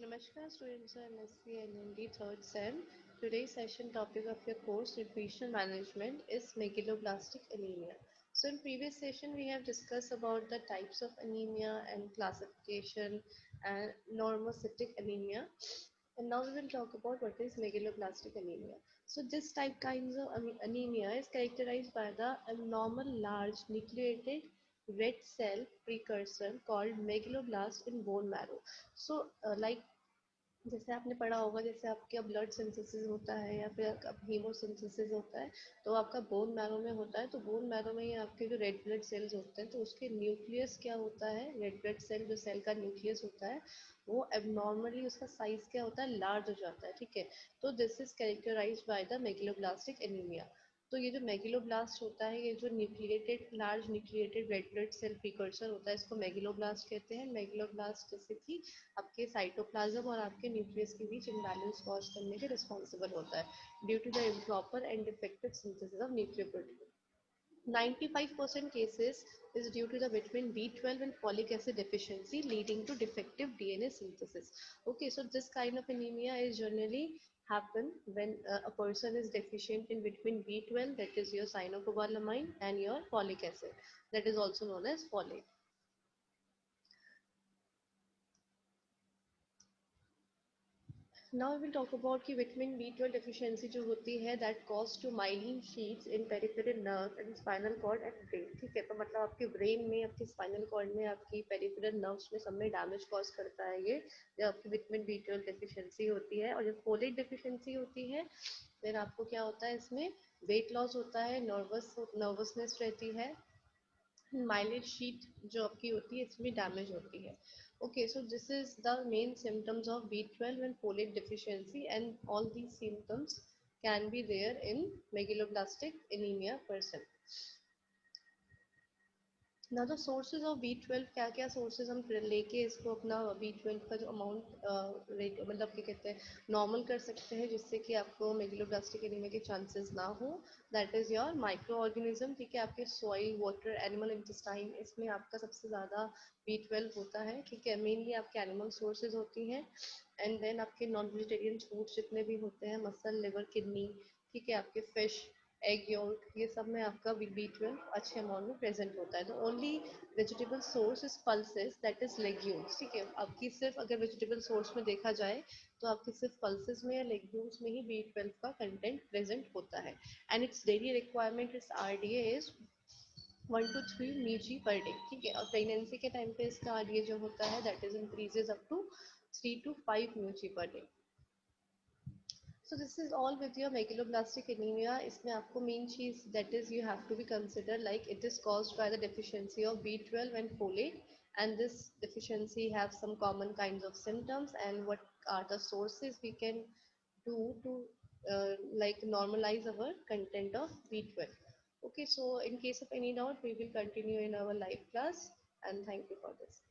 Namaskar students of MSc NND third sem. Today's session topic of your course Nutrition Management is megaloblastic anemia. So in previous session we have discussed about the types of anemia and classification and normocytic anemia. And now we will talk about what is megaloblastic anemia. So this type kinds of anemia is characterized by the abnormal large nucleated red cell precursor called megaloblast in bone marrow. So like जैसे आपने पढ़ा होगा जैसे आपका blood synthesis होता है या फिर हीमोसिंथेसिस होता है तो आपका बोन मैरो में होता है तो बोन मैरो में ही आपके जो रेड ब्लड सेल्स होते हैं तो उसके न्यूक्लियस क्या होता है रेड ब्लड सेल जो सेल का न्यूक्लियस होता है वो एबनॉर्मली उसका साइज क्या होता है लार्ज हो जाता है ठीक है तो this is characterised by the megaloblastic anaemia तो ये जो मेगलोब्लास्ट होता है ये जो nucleated large nucleated red blood cell precursor होता है इसको मेगलोब्लास्ट कहते हैं मेगलोब्लास्ट जैसे कि आपके साइटोप्लाज्म और आपके न्यूक्लियस के बीच इम्बैलेंस कॉज करने के रिस्पॉन्सिबल होता है due to the improper and defective synthesis of nucleoprotein 95% cases is due to the vitamin B12 and folic acid deficiency leading to defective DNA synthesis. Okay, so this kind of anemia is generally happen when a person is deficient in vitamin B12, that is your cyanocobalamin, and your folic acid, that is also known as folate. Now we will talk about कि vitamin B12 deficiency जो होती है that cause to myelin sheaths in peripheral nerve and spinal cord and brain. ठीक है तो मतलब आपके brain में आपके स्पाइनल कॉर्ड में आपकी पेरिफेरल नर्व्स में सब में डैमेज कॉज करता है ये जब आपकी विटामिन B12 डेफिशिएंसी होती है और जब फोलेट डेफिशिएंसी होती है फिर आपको क्या होता है इसमें वेट लॉस होता है नर्वसनेस रहती है माइलेज शीट जो आपकी होती है इसमें डैमेज होती है okay so this is the main symptoms of B12 and folate deficiency and all these symptoms can be there in megaloblastic anemia person. ना तो सोर्सेज ऑफ B12 क्या क्या सोर्सेज हम लेके इसको अपना B12 का जो अमाउंट रेट मतलब क्या कहते हैं नॉर्मल कर सकते हैं जिससे कि आपको मेगलोब्लास्टिक एनीमिया के चांसेस ना हो that is your micro organism ठीक है आपके सॉइल वाटर एनिमल इंटेस्टाइन इसमें आपका सबसे ज़्यादा B12 होता है ठीक है मेनली आपके एनिमल सोर्सेज होती हैं एंड देन आपके नॉन वेजिटेरियन फूड जितने भी होते हैं मसल लिवर किडनी ठीक है आपके फिश एग योल्क ये सब में आपका B12 अच्छे अमाउंट में प्रेजेंट होता है तो only vegetable source is pulses that is legumes ठीक है आपकी सिर्फ अगर वेजिटेबल सोर्स में देखा जाए तो आपके सिर्फ पल्सेस में या लेग्यूम्स में ही B12 का कंटेंट प्रेजेंट होता है and it's daily requirement is RDA is 1 to 3 mg per day ठीक है और प्रेगनेंसी के टाइम पे इसका RDA जो होता है that is increases up to 3 to 5 mg per day. So this is all with your megaloblastic anemia. इसमें आपको main चीज that is you have to be considered like it is caused by the deficiency of B12 and folate, and this deficiency have some common kinds of symptoms and what are the sources we can do to like normalize our content of B12. Okay, so in case of any doubt, we will continue in our live class and thank you for this.